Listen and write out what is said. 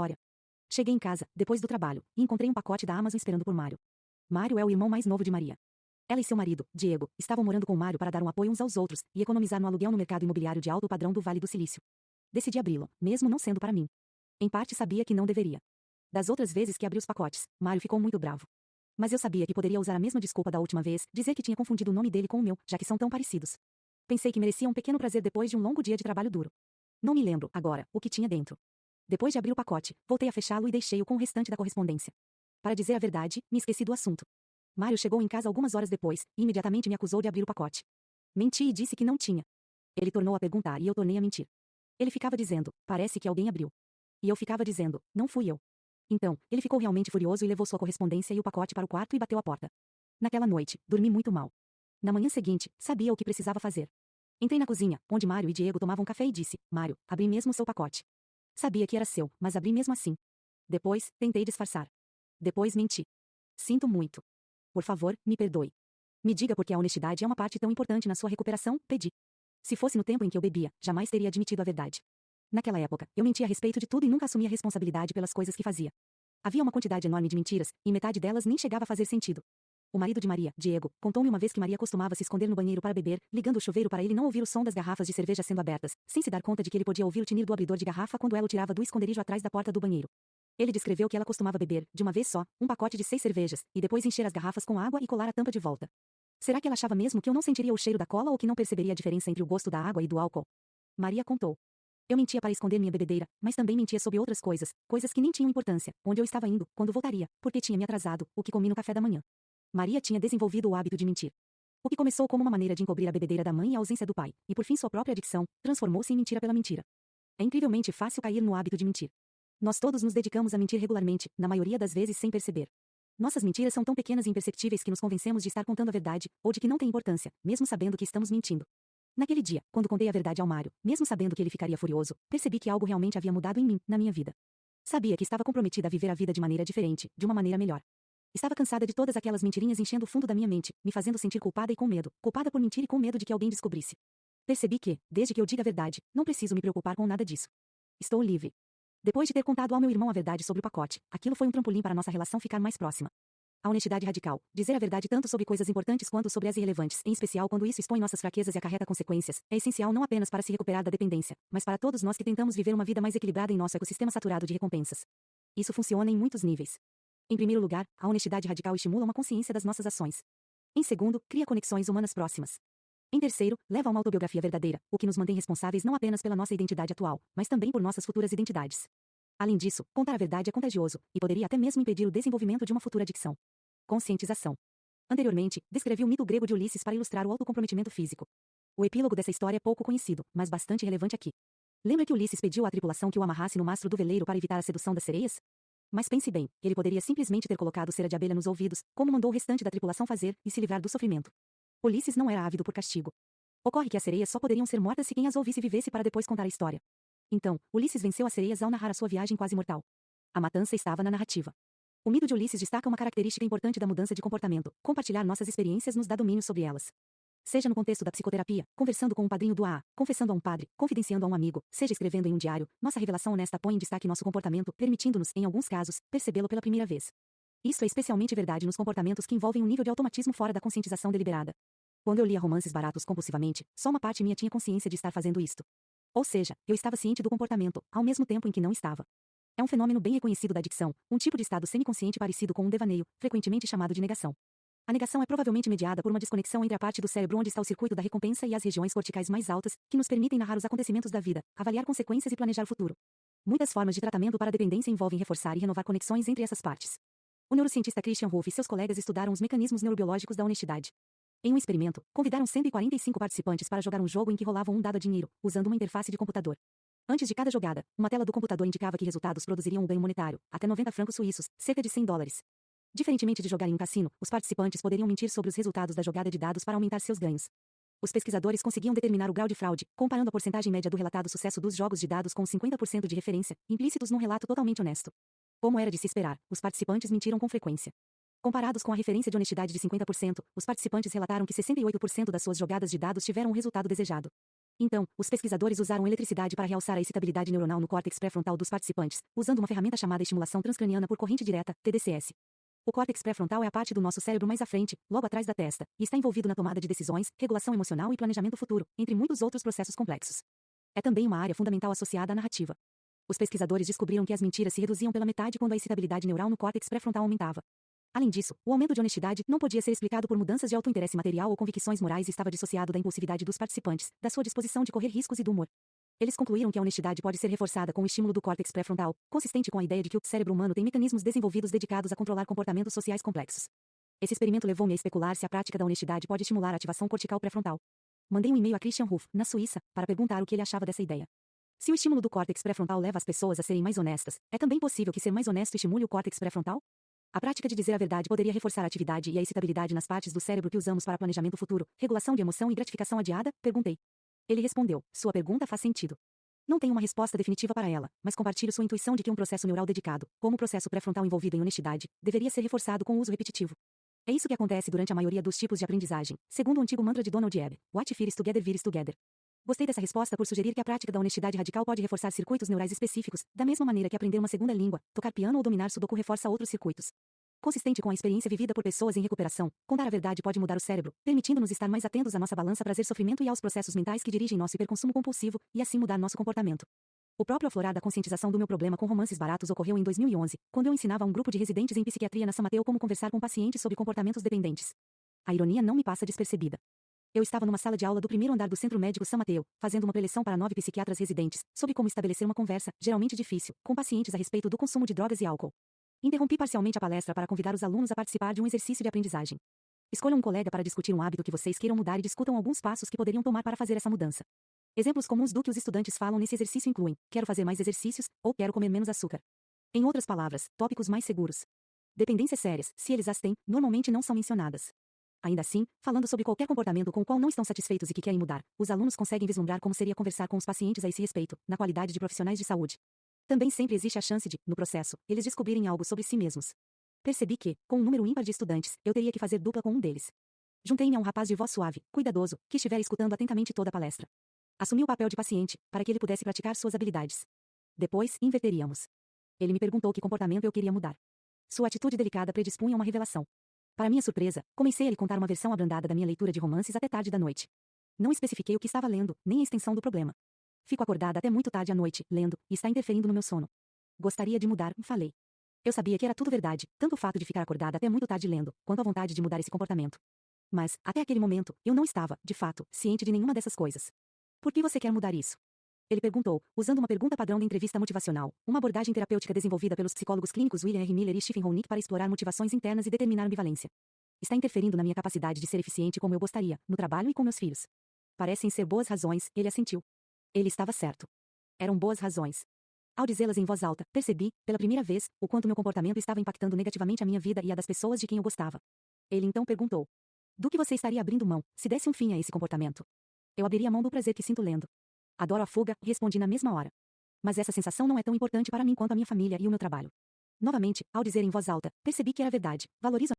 história. Cheguei em casa, depois do trabalho, e encontrei um pacote da Amazon esperando por Mário. Mário é o irmão mais novo de Maria. Ela e seu marido, Diego, estavam morando com Mário para dar um apoio uns aos outros e economizar no aluguel no mercado imobiliário de alto padrão do Vale do Silício. Decidi abri-lo, mesmo não sendo para mim. Em parte sabia que não deveria. Das outras vezes que abri os pacotes, Mário ficou muito bravo. Mas eu sabia que poderia usar a mesma desculpa da última vez, dizer que tinha confundido o nome dele com o meu, já que são tão parecidos. Pensei que merecia um pequeno prazer depois de um longo dia de trabalho duro. Não me lembro, agora, o que tinha dentro. Depois de abrir o pacote, voltei a fechá-lo e deixei-o com o restante da correspondência. Para dizer a verdade, me esqueci do assunto. Mário chegou em casa algumas horas depois, e imediatamente me acusou de abrir o pacote. Menti e disse que não tinha. Ele tornou a perguntar e eu tornei a mentir. Ele ficava dizendo, parece que alguém abriu. E eu ficava dizendo, não fui eu. Então, ele ficou realmente furioso e levou sua correspondência e o pacote para o quarto e bateu a porta. Naquela noite, dormi muito mal. Na manhã seguinte, sabia o que precisava fazer. Entrei na cozinha, onde Mário e Diego tomavam café e disse, Mário, abri mesmo seu pacote. Sabia que era seu, mas abri mesmo assim. Depois, tentei disfarçar. Depois menti. Sinto muito. Por favor, me perdoe. Me diga por que a honestidade é uma parte tão importante na sua recuperação, pedi. Se fosse no tempo em que eu bebia, jamais teria admitido a verdade. Naquela época, eu mentia a respeito de tudo e nunca assumia responsabilidade pelas coisas que fazia. Havia uma quantidade enorme de mentiras, e metade delas nem chegava a fazer sentido. O marido de Maria, Diego, contou-me uma vez que Maria costumava se esconder no banheiro para beber, ligando o chuveiro para ele não ouvir o som das garrafas de cerveja sendo abertas, sem se dar conta de que ele podia ouvir o tinir do abridor de garrafa quando ela o tirava do esconderijo atrás da porta do banheiro. Ele descreveu que ela costumava beber, de uma vez só, um pacote de 6 cervejas, e depois encher as garrafas com água e colar a tampa de volta. Será que ela achava mesmo que eu não sentiria o cheiro da cola ou que não perceberia a diferença entre o gosto da água e do álcool? Maria contou. Eu mentia para esconder minha bebedeira, mas também mentia sobre outras coisas, coisas que nem tinham importância, onde eu estava indo, quando voltaria, porque tinha me atrasado, o que comi no café da manhã. Maria tinha desenvolvido o hábito de mentir. O que começou como uma maneira de encobrir a bebedeira da mãe e a ausência do pai, e por fim sua própria adicção, transformou-se em mentira pela mentira. É incrivelmente fácil cair no hábito de mentir. Nós todos nos dedicamos a mentir regularmente, na maioria das vezes sem perceber. Nossas mentiras são tão pequenas e imperceptíveis que nos convencemos de estar contando a verdade, ou de que não tem importância, mesmo sabendo que estamos mentindo. Naquele dia, quando contei a verdade ao Mário, mesmo sabendo que ele ficaria furioso, percebi que algo realmente havia mudado em mim, na minha vida. Sabia que estava comprometida a viver a vida de maneira diferente, de uma maneira melhor. Estava cansada de todas aquelas mentirinhas enchendo o fundo da minha mente, me fazendo sentir culpada e com medo, culpada por mentir e com medo de que alguém descobrisse. Percebi que, desde que eu diga a verdade, não preciso me preocupar com nada disso. Estou livre. Depois de ter contado ao meu irmão a verdade sobre o pacote, aquilo foi um trampolim para nossa relação ficar mais próxima. A honestidade radical, dizer a verdade tanto sobre coisas importantes quanto sobre as irrelevantes, em especial quando isso expõe nossas fraquezas e acarreta consequências, é essencial não apenas para se recuperar da dependência, mas para todos nós que tentamos viver uma vida mais equilibrada em nosso ecossistema saturado de recompensas. Isso funciona em muitos níveis. Em primeiro lugar, a honestidade radical estimula uma consciência das nossas ações. Em segundo, cria conexões humanas próximas. Em terceiro, leva a uma autobiografia verdadeira, o que nos mantém responsáveis não apenas pela nossa identidade atual, mas também por nossas futuras identidades. Além disso, contar a verdade é contagioso, e poderia até mesmo impedir o desenvolvimento de uma futura adicção. Conscientização. Anteriormente, descrevi o mito grego de Ulisses para ilustrar o autocomprometimento físico. O epílogo dessa história é pouco conhecido, mas bastante relevante aqui. Lembra que Ulisses pediu à tripulação que o amarrasse no mastro do veleiro para evitar a sedução das sereias? Mas pense bem, ele poderia simplesmente ter colocado cera de abelha nos ouvidos, como mandou o restante da tripulação fazer, e se livrar do sofrimento. Ulisses não era ávido por castigo. Ocorre que as sereias só poderiam ser mortas se quem as ouvisse vivesse para depois contar a história. Então, Ulisses venceu as sereias ao narrar a sua viagem quase mortal. A matança estava na narrativa. O mito de Ulisses destaca uma característica importante da mudança de comportamento: compartilhar nossas experiências nos dá domínio sobre elas. Seja no contexto da psicoterapia, conversando com um padrinho do AA, confessando a um padre, confidenciando a um amigo, seja escrevendo em um diário, nossa revelação honesta põe em destaque nosso comportamento, permitindo-nos, em alguns casos, percebê-lo pela primeira vez. Isso é especialmente verdade nos comportamentos que envolvem um nível de automatismo fora da conscientização deliberada. Quando eu lia romances baratos compulsivamente, só uma parte minha tinha consciência de estar fazendo isto. Ou seja, eu estava ciente do comportamento, ao mesmo tempo em que não estava. É um fenômeno bem reconhecido da adicção, um tipo de estado semiconsciente parecido com um devaneio, frequentemente chamado de negação. A negação é provavelmente mediada por uma desconexão entre a parte do cérebro onde está o circuito da recompensa e as regiões corticais mais altas, que nos permitem narrar os acontecimentos da vida, avaliar consequências e planejar o futuro. Muitas formas de tratamento para a dependência envolvem reforçar e renovar conexões entre essas partes. O neurocientista Christian Wolff e seus colegas estudaram os mecanismos neurobiológicos da honestidade. Em um experimento, convidaram 145 participantes para jogar um jogo em que rolavam um dado a dinheiro, usando uma interface de computador. Antes de cada jogada, uma tela do computador indicava que resultados produziriam um ganho monetário, até 90 francos suíços, cerca de $100. Diferentemente de jogar em um cassino, os participantes poderiam mentir sobre os resultados da jogada de dados para aumentar seus ganhos. Os pesquisadores conseguiam determinar o grau de fraude, comparando a porcentagem média do relatado sucesso dos jogos de dados com os 50% de referência, implícitos num relato totalmente honesto. Como era de se esperar, os participantes mentiram com frequência. Comparados com a referência de honestidade de 50%, os participantes relataram que 68% das suas jogadas de dados tiveram o resultado desejado. Então, os pesquisadores usaram eletricidade para realçar a excitabilidade neuronal no córtex pré-frontal dos participantes, usando uma ferramenta chamada estimulação transcraniana por corrente direta, TDCS. O córtex pré-frontal é a parte do nosso cérebro mais à frente, logo atrás da testa, e está envolvido na tomada de decisões, regulação emocional e planejamento futuro, entre muitos outros processos complexos. É também uma área fundamental associada à narrativa. Os pesquisadores descobriram que as mentiras se reduziam pela metade quando a excitabilidade neural no córtex pré-frontal aumentava. Além disso, o aumento de honestidade não podia ser explicado por mudanças de autointeresse material ou convicções morais e estava dissociado da impulsividade dos participantes, da sua disposição de correr riscos e do humor. Eles concluíram que a honestidade pode ser reforçada com o estímulo do córtex pré-frontal, consistente com a ideia de que o cérebro humano tem mecanismos desenvolvidos dedicados a controlar comportamentos sociais complexos. Esse experimento levou-me a especular se a prática da honestidade pode estimular a ativação cortical pré-frontal. Mandei um e-mail a Christian Ruff, na Suíça, para perguntar o que ele achava dessa ideia. Se o estímulo do córtex pré-frontal leva as pessoas a serem mais honestas, é também possível que ser mais honesto estimule o córtex pré-frontal? A prática de dizer a verdade poderia reforçar a atividade e a excitabilidade nas partes do cérebro que usamos para planejamento futuro, regulação de emoção e gratificação adiada? Perguntei. Ele respondeu: sua pergunta faz sentido. Não tenho uma resposta definitiva para ela, mas compartilho sua intuição de que um processo neural dedicado, como o processo pré-frontal envolvido em honestidade, deveria ser reforçado com o uso repetitivo. É isso que acontece durante a maioria dos tipos de aprendizagem, segundo o antigo mantra de Donald Ebb: What fears together vires together. Gostei dessa resposta por sugerir que a prática da honestidade radical pode reforçar circuitos neurais específicos, da mesma maneira que aprender uma segunda língua, tocar piano ou dominar Sudoku reforça outros circuitos. Consistente com a experiência vivida por pessoas em recuperação, contar a verdade pode mudar o cérebro, permitindo-nos estar mais atentos à nossa balança prazer-sofrimento e aos processos mentais que dirigem nosso hiperconsumo compulsivo, e assim mudar nosso comportamento. O próprio aflorar da conscientização do meu problema com romances baratos ocorreu em 2011, quando eu ensinava a um grupo de residentes em psiquiatria na São Mateus como conversar com pacientes sobre comportamentos dependentes. A ironia não me passa despercebida. Eu estava numa sala de aula do primeiro andar do Centro Médico São Mateus, fazendo uma preleção para 9 psiquiatras residentes, sobre como estabelecer uma conversa, geralmente difícil, com pacientes a respeito do consumo de drogas e álcool. Interrompi parcialmente a palestra para convidar os alunos a participar de um exercício de aprendizagem. Escolham um colega para discutir um hábito que vocês queiram mudar e discutam alguns passos que poderiam tomar para fazer essa mudança. Exemplos comuns do que os estudantes falam nesse exercício incluem: quero fazer mais exercícios, ou quero comer menos açúcar. Em outras palavras, tópicos mais seguros. Dependências sérias, se eles as têm, normalmente não são mencionadas. Ainda assim, falando sobre qualquer comportamento com o qual não estão satisfeitos e que querem mudar, os alunos conseguem vislumbrar como seria conversar com os pacientes a esse respeito, na qualidade de profissionais de saúde. Também sempre existe a chance de, no processo, eles descobrirem algo sobre si mesmos. Percebi que, com um número ímpar de estudantes, eu teria que fazer dupla com um deles. Juntei-me a um rapaz de voz suave, cuidadoso, que estivera escutando atentamente toda a palestra. Assumi o papel de paciente, para que ele pudesse praticar suas habilidades. Depois, inverteríamos. Ele me perguntou que comportamento eu queria mudar. Sua atitude delicada predispunha uma revelação. Para minha surpresa, comecei a lhe contar uma versão abrandada da minha leitura de romances até tarde da noite. Não especifiquei o que estava lendo, nem a extensão do problema. Fico acordada até muito tarde à noite, lendo, e está interferindo no meu sono. Gostaria de mudar, falei. Eu sabia que era tudo verdade, tanto o fato de ficar acordada até muito tarde lendo, quanto a vontade de mudar esse comportamento. Mas, até aquele momento, eu não estava, de fato, ciente de nenhuma dessas coisas. Por que você quer mudar isso? Ele perguntou, usando uma pergunta padrão da entrevista motivacional, uma abordagem terapêutica desenvolvida pelos psicólogos clínicos William R. Miller e Stephen Honick para explorar motivações internas e determinar ambivalência. Está interferindo na minha capacidade de ser eficiente como eu gostaria, no trabalho e com meus filhos. Parecem ser boas razões, ele assentiu. Ele estava certo. Eram boas razões. Ao dizê-las em voz alta, percebi, pela primeira vez, o quanto meu comportamento estava impactando negativamente a minha vida e a das pessoas de quem eu gostava. Ele então perguntou: do que você estaria abrindo mão, se desse um fim a esse comportamento? Eu abriria mão do prazer que sinto lendo. Adoro a fuga, respondi na mesma hora. Mas essa sensação não é tão importante para mim quanto a minha família e o meu trabalho. Novamente, ao dizer em voz alta, percebi que era verdade. Valorizo